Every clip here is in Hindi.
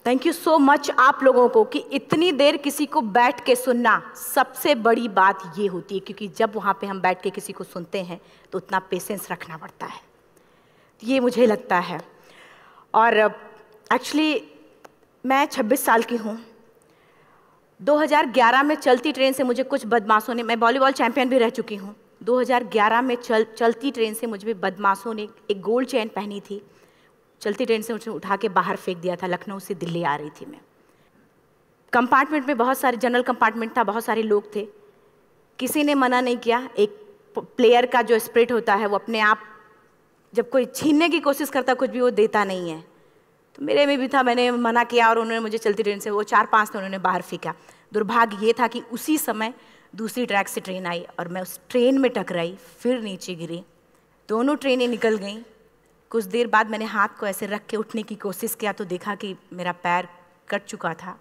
थैंक यू सो मच आप लोगों को कि इतनी देर किसी को बैठ के सुनना सबसे बड़ी बात ये होती है, क्योंकि जब वहाँ पे हम बैठ के किसी को सुनते हैं तो उतना पेशेंस रखना पड़ता है, ये मुझे लगता है। और एक्चुअली मैं 26 साल की हूँ। 2011 में चलती ट्रेन से मुझे कुछ बदमाशों ने, मैं वॉलीबॉल चैंपियन भी रह चुकी हूँ, 2011 में चलती ट्रेन से मुझे बदमाशों ने एक गोल्ड चेन पहनी थी, चलती ट्रेन से मुझे उठा के बाहर फेंक दिया था। लखनऊ से दिल्ली आ रही थी मैं। कंपार्टमेंट में बहुत सारे, जनरल कंपार्टमेंट था, बहुत सारे लोग थे, किसी ने मना नहीं किया। एक प्लेयर का जो स्पिरिट होता है वो अपने आप, जब कोई छीनने की कोशिश करता कुछ भी, वो देता नहीं है, तो मेरे में भी था। मैंने मना किया और उन्होंने मुझे चलती ट्रेन से, वो 4-5 थे, उन्होंने बाहर फेंका। दुर्भाग्य ये था कि उसी समय दूसरी ट्रैक से ट्रेन आई और मैं उस ट्रेन में टकराई, फिर नीचे गिरी, दोनों ट्रेनें निकल गईं। कुछ देर बाद मैंने हाथ को ऐसे रख के उठने की कोशिश किया तो देखा कि मेरा पैर कट चुका था।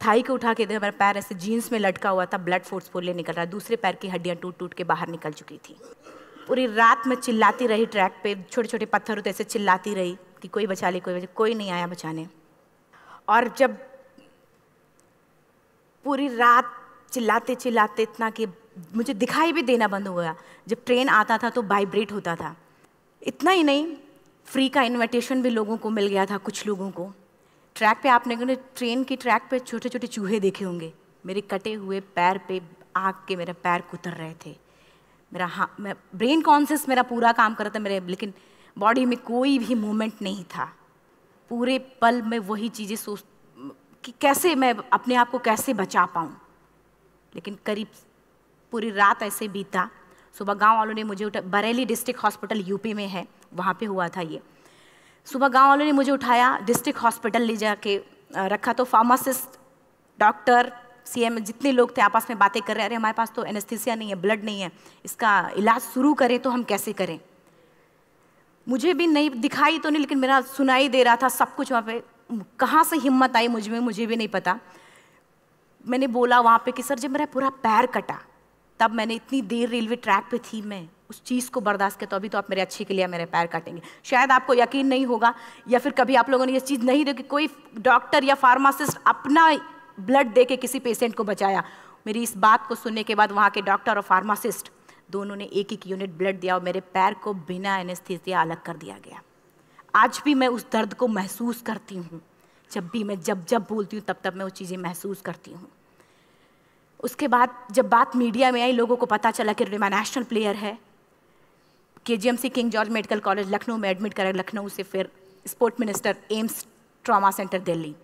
थाई को उठा के देखा, मेरा पैर ऐसे जीन्स में लटका हुआ था, ब्लड फोर्सफुली निकल रहा, दूसरे पैर की हड्डियाँ टूट टूट के बाहर निकल चुकी थी। पूरी रात मैं चिल्लाती रही ट्रैक पे, छोटे छोटे पत्थर होते ऐसे चिल्लाती रही कि कोई बचा ले, कोई नहीं आया बचाने। और जब पूरी रात चिल्लाते चिल्लाते इतना कि मुझे दिखाई भी देना बंद हो गया, जब ट्रेन आता था तो वाइब्रेट होता था। इतना ही नहीं, फ्री का इन्विटेशन भी लोगों को मिल गया था, कुछ लोगों को। ट्रैक पे आपने ट्रेन की ट्रैक पे छोटे छोटे चूहे देखे होंगे, मेरे कटे हुए पैर पे आग के मेरे पैर कुतर रहे थे। मैं ब्रेन कॉन्शियस मेरा पूरा काम कर रहा था मेरे, लेकिन बॉडी में कोई भी मूवमेंट नहीं था। पूरे पल में वही चीज़ें सोच कि कैसे मैं अपने आप को कैसे बचा पाऊँ। लेकिन करीब पूरी रात ऐसे बीता। सुबह गांव वालों ने मुझे बरेली डिस्ट्रिक्ट हॉस्पिटल यूपी में है, वहाँ पे हुआ था ये। सुबह गांव वालों ने मुझे उठाया, डिस्ट्रिक्ट हॉस्पिटल ले जाके रखा, तो फार्मासिस्ट, डॉक्टर, सीएम जितने लोग थे आपस में बातें कर रहे, अरे हमारे पास तो एनेस्थीसिया नहीं है, ब्लड नहीं है, इसका इलाज शुरू करें तो हम कैसे करें। मुझे भी नहीं दिखाई तो नहीं, लेकिन मेरा सुनाई दे रहा था सब कुछ वहाँ पे। कहाँ से हिम्मत आई मुझ में, मुझे भी नहीं पता। मैंने बोला वहाँ पे कि सर जब मेरा पूरा पैर कटा, तब मैंने इतनी देर रेलवे ट्रैक पे थी, मैं उस चीज़ को बर्दाश्त किया, तो अभी तो आप मेरे अच्छे के लिए मेरे पैर काटेंगे। शायद आपको यकीन नहीं होगा, या फिर कभी आप लोगों ने ये चीज़ नहीं देखी, कोई डॉक्टर या फार्मासिस्ट अपना ब्लड दे के किसी पेशेंट को बचाया। मेरी इस बात को सुनने के बाद वहाँ के डॉक्टर और फार्मासिस्ट दोनों ने एक एक यूनिट ब्लड दिया और मेरे पैर को बिना एनेस्थीसिया अलग कर दिया गया। आज भी मैं उस दर्द को महसूस करती हूँ। जब भी मैं जब बोलती हूँ तब मैं वो चीज़ें महसूस करती हूँ। उसके बाद जब बात मीडिया में आई, लोगों को पता चला कि रिमा नेशनल प्लेयर है, KGMC king George medical college Lucknow में एडमिट करा, लखनऊ से फिर sport minister, AIIMS trauma centre Delhi.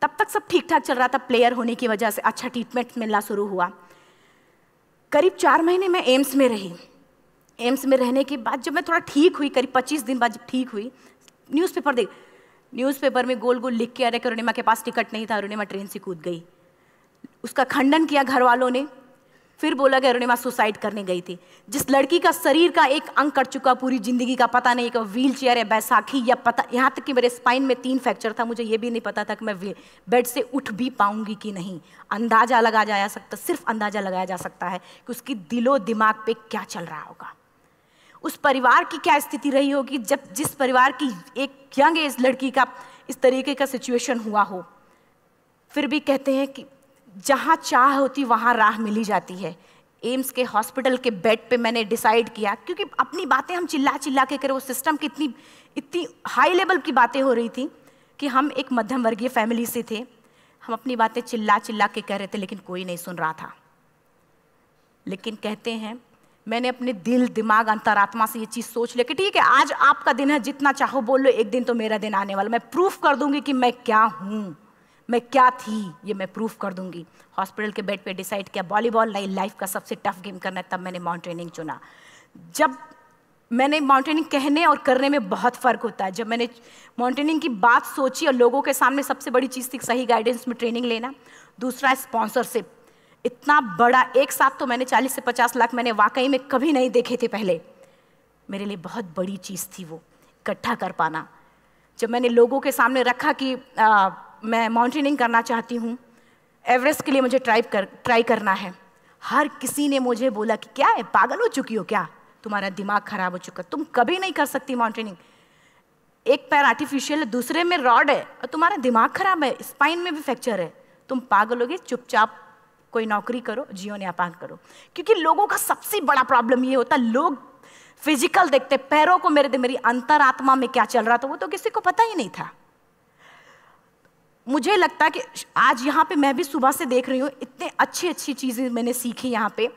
तब तक सब ठीक ठाक चल रहा था, प्लेयर होने की वजह से अच्छा ट्रीटमेंट मिलना शुरू हुआ। करीब 4 महीने मैं एम्स में रही। एम्स में रहने के बाद जब मैं थोड़ा ठीक हुई, करीब 25 दिन बाद जब ठीक हुई, न्यूज़पेपर में गोल गोल लिख के आ रहे कि अरुणिमा के पास टिकट नहीं था, अरुणिमा ट्रेन से कूद गई। उसका खंडन किया घर वालों ने, फिर बोला कि अरुणिमा सुसाइड करने गई थी। जिस लड़की का शरीर का एक अंग कट चुका, पूरी जिंदगी का पता नहीं कि व्हील चेयर है, बैसाखी या पता, यहाँ तक कि मेरे स्पाइन में 3 फ्रैक्चर था, मुझे ये भी नहीं पता था कि मैं बेड से उठ भी पाऊंगी कि नहीं। अंदाजा लगाया जा सकता, सिर्फ अंदाजा लगाया जा सकता है कि उसकी दिलो दिमाग पे क्या चल रहा होगा, उस परिवार की क्या स्थिति रही होगी जब जिस परिवार की एक यंग एज लड़की का इस तरीके का सिचुएशन हुआ हो। फिर भी कहते हैं कि जहाँ चाह होती वहाँ राह मिली जाती है। एम्स के हॉस्पिटल के बेड पे मैंने डिसाइड किया, क्योंकि अपनी बातें हम चिल्ला चिल्ला के करें, वो सिस्टम की इतनी हाई लेवल की बातें हो रही थी कि हम एक मध्यम वर्गीय फैमिली से थे, हम अपनी बातें चिल्ला चिल्ला के कह रहे थे, लेकिन कोई नहीं सुन रहा था। लेकिन कहते हैं मैंने अपने दिल दिमाग अंतरात्मा से ये चीज़ सोच लिया कि ठीक है, आज आपका दिन है, जितना चाहो बोल लो, एक दिन तो मेरा दिन आने वाला, मैं प्रूफ कर दूंगी कि मैं क्या हूँ, मैं क्या थी, ये मैं प्रूफ कर दूंगी। हॉस्पिटल के बेड पे डिसाइड किया वॉलीबॉल लाइफ का सबसे टफ गेम करना है, तब मैंने माउंटेनिंग चुना। जब मैंने माउंटेनिंग कहने और करने में बहुत फ़र्क होता है। जब मैंने माउंटेनिंग की बात सोची और लोगों के सामने, सबसे बड़ी चीज़ थी सही गाइडेंस में ट्रेनिंग लेना, दूसरा स्पॉन्सरशिप। इतना बड़ा एक साथ तो मैंने 40 से 50 लाख मैंने वाकई में कभी नहीं देखे थे पहले। मेरे लिए बहुत बड़ी चीज़ थी वो इकट्ठा कर पाना। जब मैंने लोगों के सामने रखा कि मैं माउंटेनिंग करना चाहती हूँ, एवरेस्ट के लिए मुझे ट्राई करना है, हर किसी ने मुझे बोला कि क्या है, पागल हो चुकी हो क्या, तुम्हारा दिमाग खराब हो चुका, तुम कभी नहीं कर सकती माउंटेनिंग। एक पैर आर्टिफिशियल है, दूसरे में रॉड है, और तुम्हारा दिमाग खराब है, स्पाइन में भी फ्रैक्चर है, तुम पागल होगे, चुपचाप कोई नौकरी करो, जीवन यापन करो। क्योंकि लोगों का सबसे बड़ा प्रॉब्लम ये होता है, लोग फिजिकल देखते, पैरों को मेरी अंतरात्मा में क्या चल रहा था वो तो किसी को पता ही नहीं था। मुझे लगता है कि आज यहाँ पे मैं भी सुबह से देख रही हूँ, इतने अच्छी अच्छी चीज़ें मैंने सीखी यहाँ पे।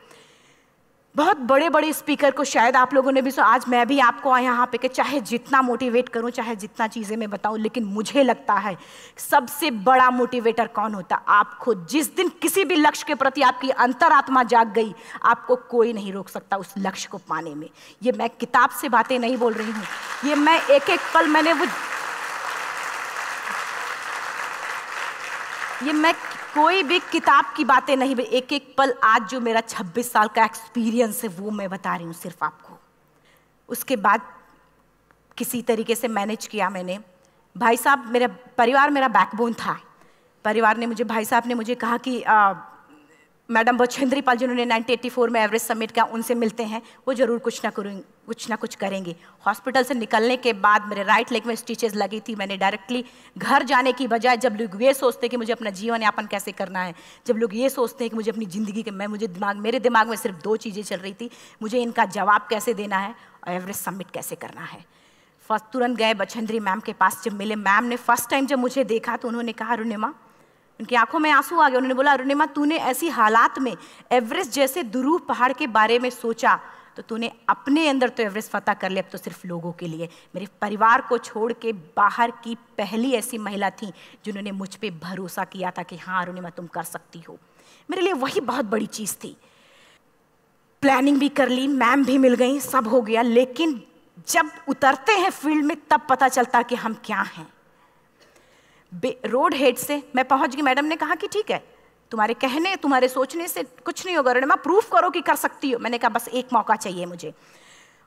बहुत बड़े बड़े स्पीकर को शायद आप लोगों ने भी सुना, आज मैं भी आपको यहाँ पे कि चाहे जितना मोटिवेट करूँ, चाहे जितना चीज़ें मैं बताऊँ, लेकिन मुझे लगता है सबसे बड़ा मोटिवेटर कौन होता? आप खुद। जिस दिन किसी भी लक्ष्य के प्रति आपकी अंतरात्मा जाग गई, आपको कोई नहीं रोक सकता उस लक्ष्य को पाने में। ये मैं किताब से बातें नहीं बोल रही हूँ, ये मैं एक एक पल मैंने ये मैं कोई भी किताब की बातें नहीं, एक एक पल आज जो मेरा 26 साल का एक्सपीरियंस है वो मैं बता रही हूँ सिर्फ आपको। उसके बाद किसी तरीके से मैनेज किया मैंने। भाई साहब, मेरा परिवार मेरा बैकबोन था। परिवार ने मुझे, भाई साहब ने मुझे कहा कि मैडम बछेंद्री पाल जिन्होंने 1984 में एवरेस्ट समिट किया, उनसे मिलते हैं, वो जरूर कुछ ना कुछ करेंगे। हॉस्पिटल से निकलने के बाद मेरे राइट लेग में स्टिचेस लगी थी। मैंने डायरेक्टली घर जाने की बजाय, जब लोग ये सोचते हैं कि मुझे अपना जीवन यापन कैसे करना है, जब लोग ये सोचते हैं कि मुझे अपनी ज़िंदगी के मेरे दिमाग में सिर्फ 2 चीज़ें चल रही थी, मुझे इनका जवाब कैसे देना है और एवरेस्ट समिट कैसे करना है। फर्स्ट तुरंत गए बछेंद्री मैम के पास। जब मिले, मैम ने फर्स्ट टाइम जब मुझे देखा तो उन्होंने कहा, अरुणिमा, उनकी आंखों में आंसू आ गए। उन्होंने बोला, अरुणिमा, तूने ऐसी हालात में एवरेस्ट जैसे दुरूह पहाड़ के बारे में सोचा तो तूने अपने अंदर तो एवरेस्ट फतह कर लिया, अब तो सिर्फ लोगों के लिए। मेरे परिवार को छोड़ के बाहर की पहली ऐसी महिला थी जिन्होंने मुझ पे भरोसा किया था कि हाँ अरुणिमा, तुम कर सकती हो। मेरे लिए वही बहुत बड़ी चीज़ थी। प्लानिंग भी कर ली, मैम भी मिल गई, सब हो गया। लेकिन जब उतरते हैं फील्ड में तब पता चलता कि हम क्या हैं। रोड हेड से मैं पहुंच गई। मैडम ने कहा कि ठीक है, तुम्हारे कहने, तुम्हारे सोचने से कुछ नहीं होगा अरुणिमा, प्रूफ करो कि कर सकती हो। मैंने कहा बस एक मौका चाहिए मुझे।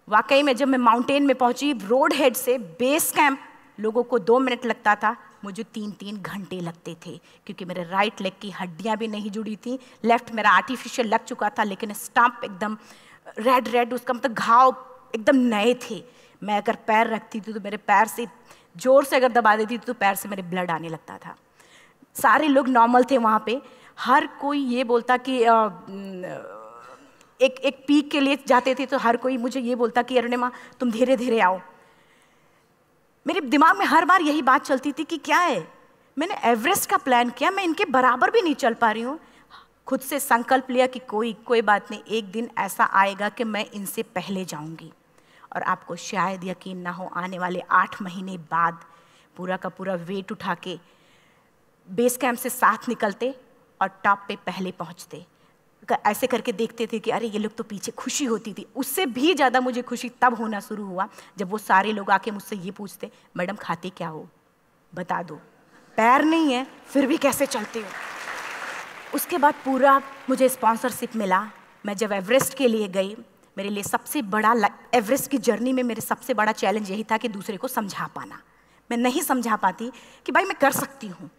वाकई में जब मैं माउंटेन में पहुंची, रोड हेड से बेस कैंप लोगों को 2 मिनट लगता था, मुझे 3-3 घंटे लगते थे, क्योंकि मेरे राइट लेग की हड्डियां भी नहीं जुड़ी थी। लेफ्ट मेरा आर्टिफिशियल लग चुका था, लेकिन स्टंप एकदम रेड, उसका मतलब घाव एकदम नए थे। मैं अगर पैर रखती थी तो मेरे पैर से जोर से अगर दबा देती थी तो पैर से मेरे ब्लड आने लगता था। सारे लोग नॉर्मल थे वहाँ पे। हर कोई ये बोलता कि एक पीक के लिए जाते थे तो हर कोई मुझे ये बोलता कि अरुणिमा, तुम धीरे धीरे आओ। मेरे दिमाग में हर बार यही बात चलती थी कि क्या है, मैंने एवरेस्ट का प्लान किया, मैं इनके बराबर भी नहीं चल पा रही हूँ। खुद से संकल्प लिया कि कोई बात नहीं, एक दिन ऐसा आएगा कि मैं इनसे पहले जाऊँगी। और आपको शायद यकीन ना हो, आने वाले 8 महीने बाद पूरा का पूरा वेट उठा के बेस कैंप से साथ निकलते और टॉप पे पहले पहुंचते। ऐसे करके देखते थे कि अरे ये लोग तो पीछे। खुशी होती थी। उससे भी ज़्यादा मुझे खुशी तब होना शुरू हुआ जब वो सारे लोग आके मुझसे ये पूछते, मैडम खाते क्या हो, बता दो, पैर नहीं है फिर भी कैसे चलते हो। उसके बाद पूरा मुझे स्पॉन्सरशिप मिला। मैं जब एवरेस्ट के लिए गई, मेरे लिए सबसे बड़ा, एवरेस्ट की जर्नी में मेरे सबसे बड़ा चैलेंज यही था कि दूसरे को समझा पाना। मैं नहीं समझा पाती कि भाई मैं कर सकती हूँ।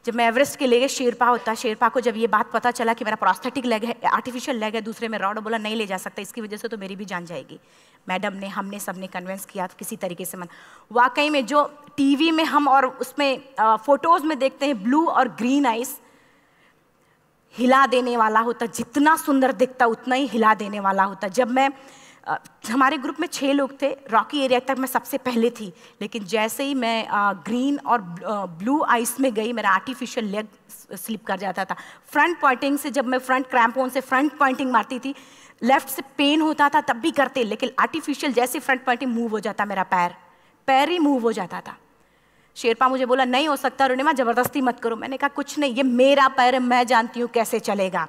जब मैं एवरेस्ट के लिए गई, शेरपा होता, शेरपा को जब ये बात पता चला कि मेरा प्रोस्थेटिक लेग है, आर्टिफिशियल लेग है, दूसरे में रॉड, बोला नहीं ले जा सकता, इसकी वजह से तो मेरी भी जान जाएगी। मैडम ने, हमने सबने कन्विंस किया किसी तरीके से। मन वाकई में जो टीवी में हम और उसमें फोटोज़ में देखते हैं, ब्लू और ग्रीन आइस, हिला देने वाला होता। जितना सुंदर दिखता उतना ही हिला देने वाला होता। जब मैं हमारे ग्रुप में 6 लोग थे, रॉकी एरिया तक मैं सबसे पहले थी, लेकिन जैसे ही मैं ग्रीन और ब्लू आइस में गई, मेरा आर्टिफिशियल लेग स्लिप कर जाता था। फ्रंट पॉइंटिंग से, जब मैं फ्रंट क्रैम्पोन से फ्रंट पॉइंटिंग मारती थी, लेफ्ट से पेन होता था तब भी करते, लेकिन आर्टिफिशियल जैसे फ्रंट पॉइंटिंग मूव हो जाता, मेरा पैर ही मूव हो जाता था। शेरपा मुझे बोला नहीं हो सकता अरुणिमा, जबरदस्ती मत करो। मैंने कहा कुछ नहीं, ये मेरा पैर है, मैं जानती हूँ कैसे चलेगा।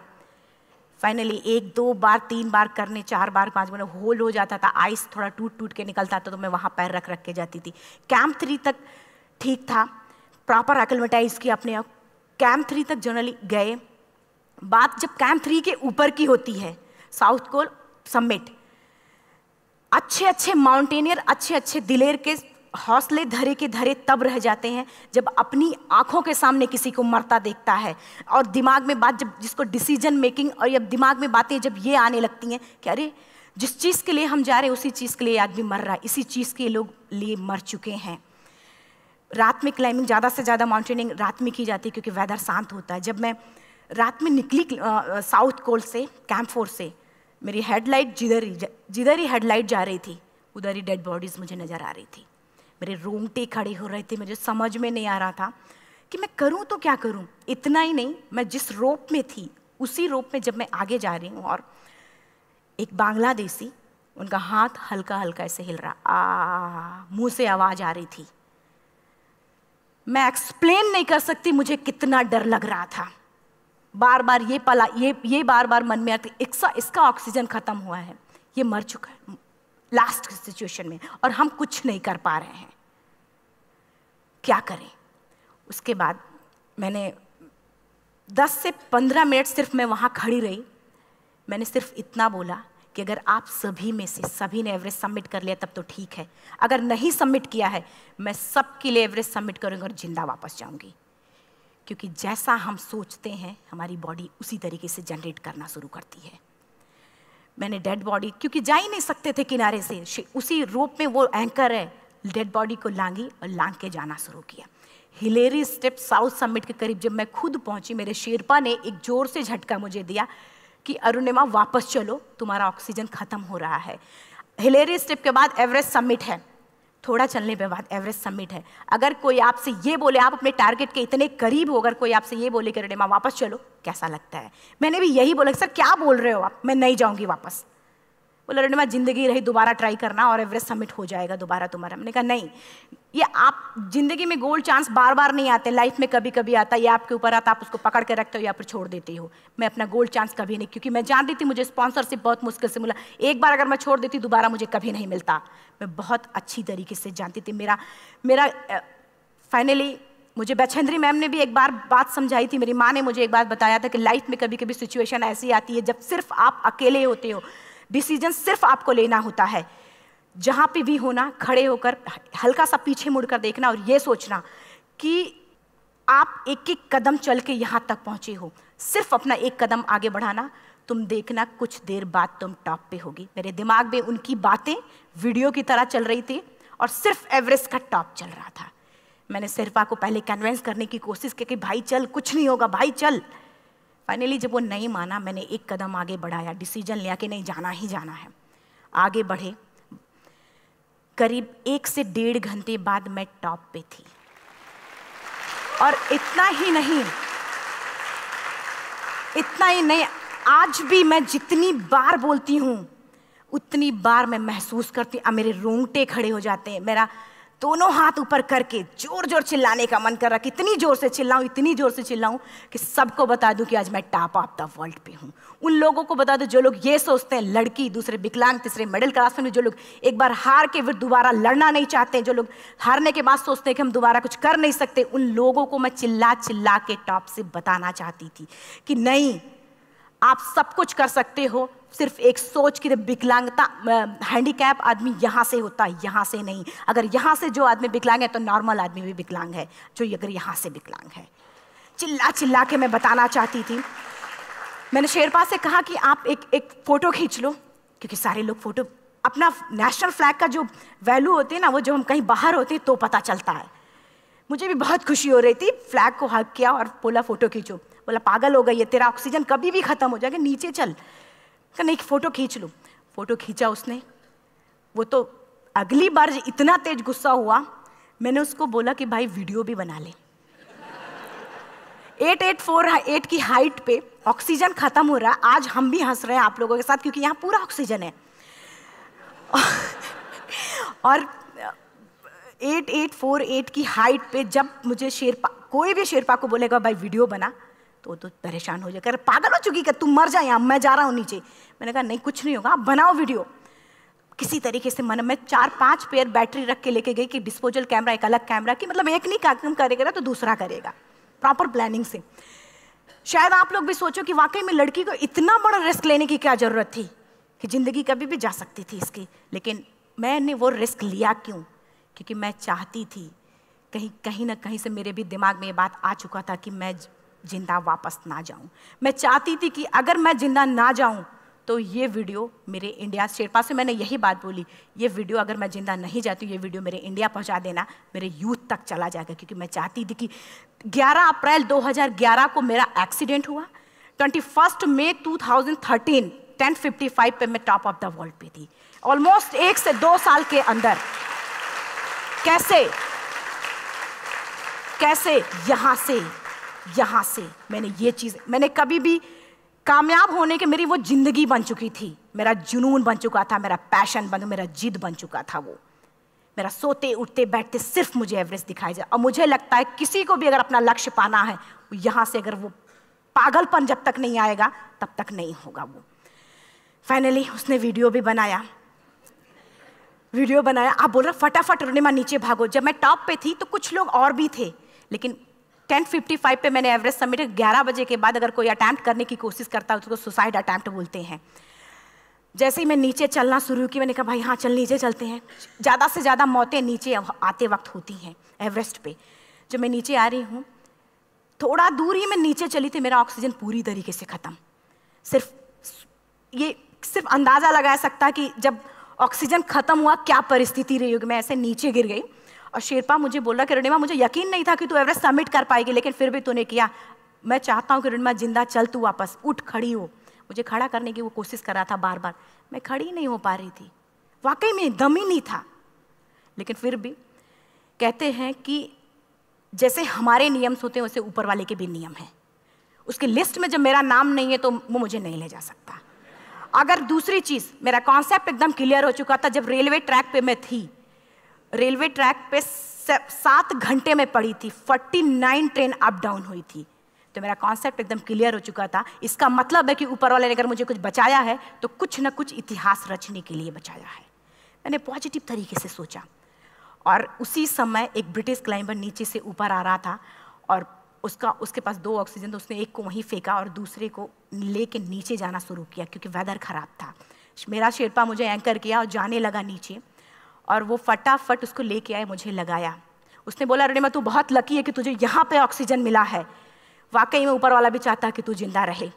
फाइनली 1, 2 बार, 3 बार करने, 4 बार, 5 बार होल हो जाता था। आइस थोड़ा टूट के निकलता था तो मैं वहाँ पैर रख के जाती थी। कैंप 3 तक ठीक था, प्रॉपर एक्लेमेटाइज किया अपने आप। कैंप 3 तक जनरली गए। बात जब कैंप 3 के ऊपर की होती है, साउथ कोल समिट, अच्छे माउंटेनियर, अच्छे दिलेर के हौसले धरे के धरे तब रह जाते हैं जब अपनी आंखों के सामने किसी को मरता देखता है, और दिमाग में बात, जब जिसको डिसीजन मेकिंग, और जब दिमाग में बातें जब ये आने लगती हैं कि अरे जिस चीज़ के लिए हम जा रहे हैं उसी चीज़ के लिए आदमी मर रहा है, इसी चीज़ के लोग लिए मर चुके हैं। रात में क्लाइंबिंग, ज़्यादा से ज़्यादा माउंटेनिंग रात में की जाती है क्योंकि वेदर शांत होता है। जब मैं रात में निकली साउथ कोल से, कैंप 4 से, मेरी हेडलाइट जिधर ही हेडलाइट जा रही थी उधर ही डेड बॉडीज़ मुझे नज़र आ रही थी। मेरे रोंगटे खड़े हो रहे थे, मुझे समझ में नहीं आ रहा था कि मैं करूं तो क्या करूं। इतना ही नहीं, मैं जिस रोप में थी उसी रोप में जब मैं आगे जा रही हूं और एक बांग्लादेशी, उनका हाथ हल्का हल्का ऐसे हिल रहा, मुंह से आवाज़ आ रही थी। मैं एक्सप्लेन नहीं कर सकती मुझे कितना डर लग रहा था। बार बार ये बार बार मन में आती, इसका ऑक्सीजन खत्म हुआ है, ये मर चुका है लास्ट सिचुएशन में, और हम कुछ नहीं कर पा रहे हैं, क्या करें। उसके बाद मैंने 10 से 15 मिनट सिर्फ मैं वहाँ खड़ी रही। मैंने सिर्फ इतना बोला कि अगर आप सभी में से सभी ने एवरेस्ट सबमिट कर लिया तब तो ठीक है, अगर नहीं सबमिट किया है मैं सबके लिए एवरेस्ट सबमिट करूँगी और जिंदा वापस जाऊँगी। क्योंकि जैसा हम सोचते हैं हमारी बॉडी उसी तरीके से जनरेट करना शुरू करती है। मैंने डेड बॉडी, क्योंकि जा ही नहीं सकते थे किनारे से, उसी रोप में वो एंकर है, डेड बॉडी को लांगी और लांग के जाना शुरू किया। हिलेरी स्टेप साउथ समिट के करीब जब मैं खुद पहुंची, मेरे शेरपा ने एक जोर से झटका मुझे दिया कि अरुणिमा वापस चलो, तुम्हारा ऑक्सीजन खत्म हो रहा है। हिलेरी स्टेप के बाद एवरेस्ट समिट है, थोड़ा चलने के बाद एवरेस्ट समिट है। अगर कोई आपसे ये बोले, आप अपने टारगेट के इतने करीब हो, अगर कोई आपसे ये बोले कि अरुणिमा वापस चलो, कैसा लगता है? मैंने भी यही बोला, सर क्या बोल रहे हो आप, मैं नहीं जाऊंगी वापस। बोला अरुणिमा जिंदगी रही, दोबारा ट्राई करना और एवरेस्ट समिट हो जाएगा दोबारा तुम्हारा। मैंने कहा नहीं, ये आप जिंदगी में गोल्ड चांस बार बार नहीं आते, लाइफ में कभी कभी आता है, ये आपके ऊपर आता, आप उसको पकड़ के रखते हो या फिर छोड़ देते हो। मैं अपना गोल्ड चांस कभी नहीं, क्योंकि मैं जान रही थी मुझे स्पॉन्सरशिप बहुत मुश्किल से मिला, एक बार अगर मैं छोड़ देती दोबारा मुझे कभी नहीं मिलता। मैं बहुत अच्छी तरीके से जानती थी। मेरा फाइनली मुझे बछेंद्री मैम ने भी एक बार बात समझाई थी, मेरी माँ ने मुझे एक बात बताया था कि लाइफ में कभी कभी सिचुएशन ऐसी आती है जब सिर्फ आप अकेले होते हो, डिसीजन सिर्फ आपको लेना होता है। जहाँ पे भी होना, खड़े होकर हल्का सा पीछे मुड़कर देखना और ये सोचना कि आप एक एक कदम चल के यहाँ तक पहुँचे हो, सिर्फ अपना एक कदम आगे बढ़ाना, तुम देखना कुछ देर बाद तुम टॉप पे होगी। मेरे दिमाग में उनकी बातें वीडियो की तरह चल रही थी और सिर्फ एवरेस्ट का टॉप चल रहा था। मैंने शेरपा को पहले कन्विंस करने की कोशिश की कि भाई चल, कुछ नहीं होगा भाई चल। फाइनली जब वो नहीं माना, मैंने एक कदम आगे बढ़ाया, डिसीजन लिया कि नहीं जाना ही जाना है। आगे बढ़े, करीब 1 से 1.5 घंटे बाद मैं टॉप पे थी। और इतना ही नहीं, आज भी मैं जितनी बार बोलती हूँ उतनी बार मैं महसूस करती हूँ, मेरे रोंगटे खड़े हो जाते हैं, मेरा दोनों हाथ ऊपर करके जोर जोर चिल्लाने का मन कर रहा, कितनी जोर से चिल्लाऊं कि सबको बता दूं कि आज मैं टॉप ऑफ द वर्ल्ड पे हूं। उन लोगों को बता दूं जो लोग ये सोचते हैं, लड़की, दूसरे विकलांग, तीसरे मिडिल क्लास में, जो लोग एक बार हार के फिर दोबारा लड़ना नहीं चाहते, जो लोग हारने के बाद सोचते हैं कि हम दोबारा कुछ कर नहीं सकते, उन लोगों को मैं चिल्ला चिल्ला के टॉप से बताना चाहती थी कि नहीं, आप सब कुछ कर सकते हो। सिर्फ एक सोच की विकलांगता, हैंडीकैप आदमी यहाँ से होता है, यहाँ से नहीं। अगर यहाँ से जो आदमी विकलांग है तो नॉर्मल आदमी भी विकलांग है, जो अगर यहाँ से विकलांग है। चिल्ला चिल्ला के मैं बताना चाहती थी। मैंने शेरपा से कहा कि आप एक फ़ोटो खींच लो, क्योंकि सारे लोग फ़ोटो, अपना नेशनल फ्लैग का जो वैल्यू होती है ना, वो जो हम कहीं बाहर होते हैं तो पता चलता है। मुझे भी बहुत खुशी हो रही थी, फ्लैग को हग किया और बोला फ़ोटो खींचो। बोला पागल हो गई है, तेरा ऑक्सीजन कभी भी ख़त्म हो जाएगा, नीचे चल। नहीं, फ़ोटो खींच लो। फ़ोटो खींचा उसने। वो तो अगली बार इतना तेज गुस्सा हुआ, मैंने उसको बोला कि भाई वीडियो भी बना ले। 8848 की हाइट पे ऑक्सीजन खत्म हो रहा है। आज हम भी हंस रहे हैं आप लोगों के साथ, क्योंकि यहाँ पूरा ऑक्सीजन है। और 8848 की हाइट पे जब मुझे शेरपा, कोई भी शेरपा को बोलेगा भाई वीडियो बना, तो परेशान हो जाएगा, पागल हो चुकी क्या, तुम मर जा, यहाँ मैं जा रहा हूँ नीचे। मैंने कहा नहीं, कुछ नहीं होगा, आप बनाओ वीडियो। किसी तरीके से मैं 4-5 पेयर बैटरी रख के लेके गई कि डिस्पोजल कैमरा, एक अलग कैमरा की, मतलब एक नहीं काम करेगा तो दूसरा करेगा, प्रॉपर प्लानिंग से। शायद आप लोग भी सोचो कि वाकई में लड़की को इतना बड़ा रिस्क लेने की क्या जरूरत थी, कि जिंदगी कभी भी जा सकती थी इसकी। लेकिन मैंने वो रिस्क लिया क्यों? क्योंकि मैं चाहती थी, कहीं ना कहीं से मेरे भी दिमाग में ये बात आ चुका था कि मैं जिंदा वापस ना जाऊं। मैं चाहती थी कि अगर मैं जिंदा ना जाऊं तो ये वीडियो मेरे इंडिया शेरपा से मैंने यही बात बोली, ये वीडियो अगर मैं जिंदा नहीं जाती हूँ, ये वीडियो मेरे इंडिया पहुँचा देना, मेरे यूथ तक चला जाएगा। क्योंकि मैं चाहती थी कि 11 अप्रैल 2011 को मेरा एक्सीडेंट हुआ, 21 मई 2013 10:55 पे मैं टॉप ऑफ द वर्ल्ड पे थी। ऑलमोस्ट 1 से 2 साल के अंदर कैसे यहाँ से मैंने ये चीज़, मैंने कभी भी कामयाब होने के, मेरी वो जिंदगी बन चुकी थी, मेरा जुनून बन चुका था, मेरा पैशन मेरा जिद बन चुका था। वो मेरा सोते उठते बैठते सिर्फ मुझे एवरेस्ट दिखाई जाए। और मुझे लगता है किसी को भी अगर अपना लक्ष्य पाना है, यहाँ से अगर वो पागलपन जब तक नहीं आएगा तब तक नहीं होगा। वो फाइनली उसने वीडियो बनाया। आप बोल रहे फटाफट रुनिमा नीचे भागो। जब मैं टॉप पे थी तो कुछ लोग और भी थे, लेकिन 10:55 पे मैंने एवरेस्ट समिट, 11 बजे के बाद अगर कोई अटैम्प्ट करने की कोशिश करता है उसको सुसाइड अटैम्प्ट बोलते हैं। जैसे ही मैं नीचे चलना शुरू की, मैंने कहा भाई हाँ चल नीचे चलते हैं। ज़्यादा से ज़्यादा मौतें नीचे आते वक्त होती हैं एवरेस्ट पे। जब मैं नीचे आ रही हूँ, थोड़ा दूर ही मैं नीचे चली थी, मेरा ऑक्सीजन पूरी तरीके से ख़त्म। सिर्फ अंदाज़ा लगा सकता कि जब ऑक्सीजन ख़त्म हुआ क्या परिस्थिति रही होगी। मैं ऐसे नीचे गिर गई और शेरपा मुझे बोल रहा कि रुनिमा मुझे यकीन नहीं था कि तू एवरेस्ट सबमिट कर पाएगी, लेकिन फिर भी तूने किया। मैं चाहता हूँ कि रुनिमा जिंदा चल, तू वापस उठ, खड़ी हो। मुझे खड़ा करने की वो कोशिश कर रहा था बार बार, मैं खड़ी नहीं हो पा रही थी, वाकई में दम ही नहीं था। लेकिन फिर भी कहते हैं कि जैसे हमारे नियम होते हैं वैसे ऊपर वाले के भी नियम हैं। उसकी लिस्ट में जब मेरा नाम नहीं है तो वो मुझे नहीं ले जा सकता। अगर दूसरी चीज़, मेरा कॉन्सेप्ट एकदम क्लियर हो चुका था। जब रेलवे ट्रैक पे मैं थी, रेलवे ट्रैक पे 7 घंटे में पड़ी थी, 49 ट्रेन अप डाउन हुई थी, तो मेरा कॉन्सेप्ट एकदम क्लियर हो चुका था। इसका मतलब है कि ऊपर वाले ने अगर मुझे कुछ बचाया है तो कुछ ना कुछ इतिहास रचने के लिए बचाया है। मैंने पॉजिटिव तरीके से सोचा। और उसी समय एक ब्रिटिश क्लाइंबर नीचे से ऊपर आ रहा था और उसके पास 2 ऑक्सीजन, तो उसने एक को वहीं फेंका और दूसरे को लेके नीचे जाना शुरू किया क्योंकि वेदर ख़राब था। मेरा शेरपा मुझे एंकर किया और जाने लगा नीचे, और वो फटाफट उसको लेके आए, मुझे लगाया। उसने बोला रुनिमा तू बहुत लकी है कि तुझे यहाँ पे ऑक्सीजन मिला है। वाकई में ऊपर वाला भी चाहता है कि तू जिंदा रहे।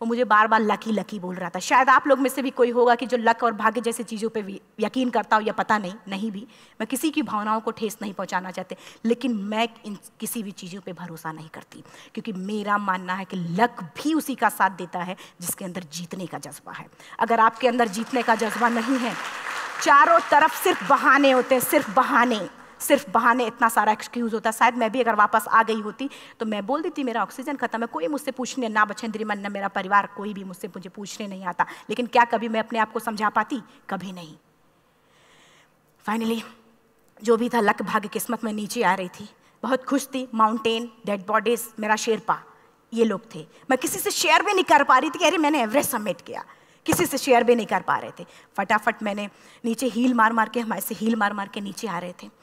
वो मुझे बार बार लकी लकी बोल रहा था। शायद आप लोग में से भी कोई होगा कि जो लक और भाग्य जैसी चीज़ों पे यकीन करता हो, या पता नहीं भी। मैं किसी की भावनाओं को ठेस नहीं पहुंचाना चाहते, लेकिन मैं इन किसी भी चीज़ों पे भरोसा नहीं करती, क्योंकि मेरा मानना है कि लक भी उसी का साथ देता है जिसके अंदर जीतने का जज्बा है। अगर आपके अंदर जीतने का जज्बा नहीं है, चारों तरफ सिर्फ बहाने होते हैं, सिर्फ बहाने, इतना सारा एक्सक्यूज़ होता है। शायद मैं भी अगर वापस आ गई होती तो मैं बोल देती मेरा ऑक्सीजन खत्म है, कोई मुझसे पूछने ना बछेंद्री मन न मेरा परिवार, कोई भी मुझसे मुझे पूछने नहीं आता। लेकिन क्या कभी मैं अपने आप को समझा पाती? कभी नहीं। फाइनली जो भी था, लक भाग्य किस्मत में नीचे आ रही थी, बहुत खुश थी। माउंटेन, डेड बॉडीज, मेरा शेरपा, ये लोग थे। मैं किसी से शेयर भी नहीं कर पा रही थी कि अरे मैंने एवरेस्ट सबमिट किया, किसी से शेयर भी नहीं कर पा रहे थे। फटाफट मैंने नीचे हील मार के, हमारे से हील मार के नीचे आ रहे थे।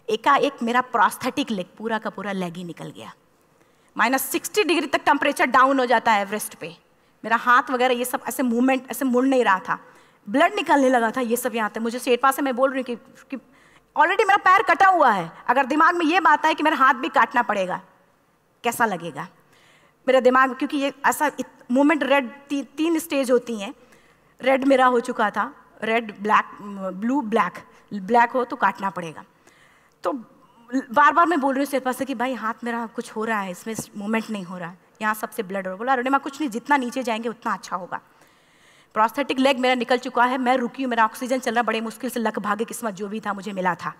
एकाएक मेरा प्रोस्थेटिक लेग, पूरा का पूरा लेग ही निकल गया। -60 डिग्री तक टेम्परेचर डाउन हो जाता है एवरेस्ट पे। मेरा हाथ वगैरह ये सब ऐसे मूवमेंट, ऐसे मुड़ नहीं रहा था, ब्लड निकलने लगा था, ये सब यहाँ तक। मुझे शेरपा से मैं बोल रही हूँ कि ऑलरेडी मेरा पैर कटा हुआ है, अगर दिमाग में ये बात है कि मेरा हाथ भी काटना पड़ेगा, कैसा लगेगा मेरा दिमाग। क्योंकि ये ऐसा मूवमेंट, रेड 3 स्टेज होती हैं। रेड मेरा हो चुका था, रेड, ब्लैक, ब्लू, ब्लैक हो तो काटना पड़ेगा। तो बार बार मैं बोल रही हूँ शेरपा से कि भाई हाथ मेरा कुछ हो रहा है, इसमें मूवमेंट नहीं हो रहा है, यहाँ सबसे ब्लड हो रहा है। बोला रुनिमा कुछ नहीं, जितना नीचे जाएंगे उतना अच्छा होगा। प्रोस्थेटिक लेग मेरा निकल चुका है, मैं रुकी हूँ, मेरा ऑक्सीजन चल रहा, बड़े मुश्किल से, लक भाग्य किस्मत जो भी था मुझे मिला था।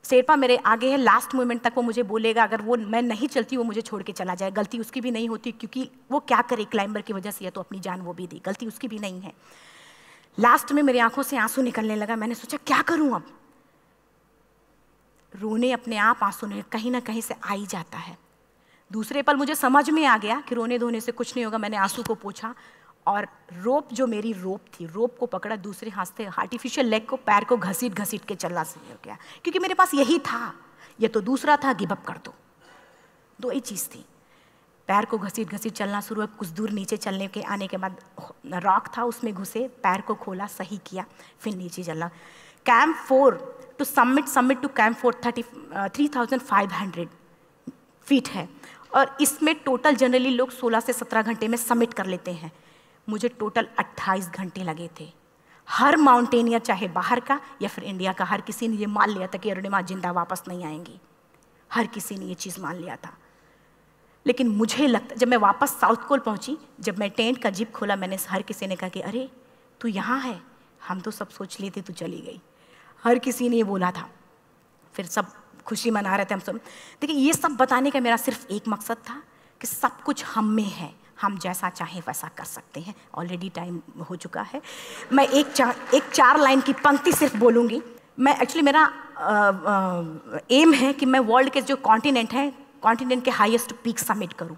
शेरपा मेरे आगे है, लास्ट मोमेंट तक वो मुझे बोलेगा, अगर वो मैं नहीं चलती वो मुझे छोड़ के चला जाए। गलती उसकी भी नहीं होती, क्योंकि वो क्या करे, क्लाइंबर की वजह से, या तो अपनी जान वो भी दी, गलती उसकी भी नहीं है। लास्ट में मेरी आंखों से आंसू निकलने लगा। मैंने सोचा क्या करूँ अब, रोने अपने आप आंसू ने कहीं ना कहीं से आ ही जाता है। दूसरे पल मुझे समझ में आ गया कि रोने धोने से कुछ नहीं होगा। मैंने आंसू को पोंछा और रोप, जो मेरी रोप थी, रोप को पकड़ा, दूसरे हाथ से आर्टिफिशियल लेग को, पैर को घसीट के चलना शुरू हो गया, क्योंकि मेरे पास यही था, ये तो दूसरा था, गिव अप कर दो ही चीज़ थी। पैर को घसीट चलना शुरू हुआ। कुछ दूर नीचे चलने के आने के बाद रॉक था, उसमें घुसे, पैर को खोला, सही किया, फिर नीचे चलना। Camp 4 to summit to camp 4 3500 feet है, और इसमें टोटल जनरली लोग 16 से 17 घंटे में सबमिट कर लेते हैं। मुझे टोटल 28 घंटे लगे थे। हर माउंटेनियर, चाहे बाहर का या फिर इंडिया का, हर किसी ने ये मान लिया था कि अरुणिमा जिंदा वापस नहीं आएंगी। हर किसी ने ये चीज़ मान लिया था। लेकिन मुझे लगता, जब मैं वापस साउथ कोल पहुंची, जब मैं टेंट का जिप खोला, मैंने हर किसी ने कहा कि अरे तू यहाँ है, हम तो सब सोच लिए थे तू चली गई। हर किसी ने ये बोला था। फिर सब खुशी मना रहे थे हम सब। देखिए, ये सब बताने का मेरा सिर्फ एक मकसद था कि सब कुछ हम में है, हम जैसा चाहें वैसा कर सकते हैं। ऑलरेडी टाइम हो चुका है। मैं एक चार लाइन की पंक्ति सिर्फ बोलूँगी। मैं एक्चुअली, मेरा एम है कि मैं वर्ल्ड के जो कॉन्टिनेंट हैं, कॉन्टिनेंट के हाईएस्ट पीक समिट करूं।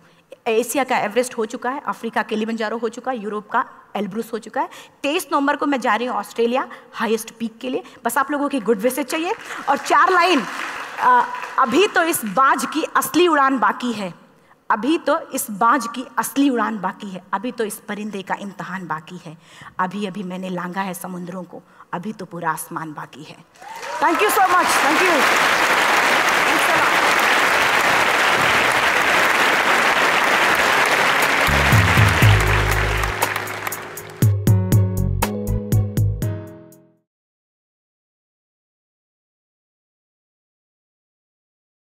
एशिया का एवरेस्ट हो चुका है, अफ्रीका किलिमंजारो हो चुका है, यूरोप का एल्ब्रुस हो चुका है। 23 नवंबर को मैं जा रही हूँ ऑस्ट्रेलिया हाईएस्ट पीक के लिए। बस आप लोगों की गुड विशेस चाहिए। और 4 लाइन, अभी तो इस बाज की असली उड़ान बाकी है, अभी तो इस बाज की असली उड़ान बाकी है, अभी तो इस परिंदे का इम्तहान बाकी है, अभी अभी मैंने लांघा है समुद्रों को, अभी तो पूरा आसमान बाकी है। Thank you so much, thank you.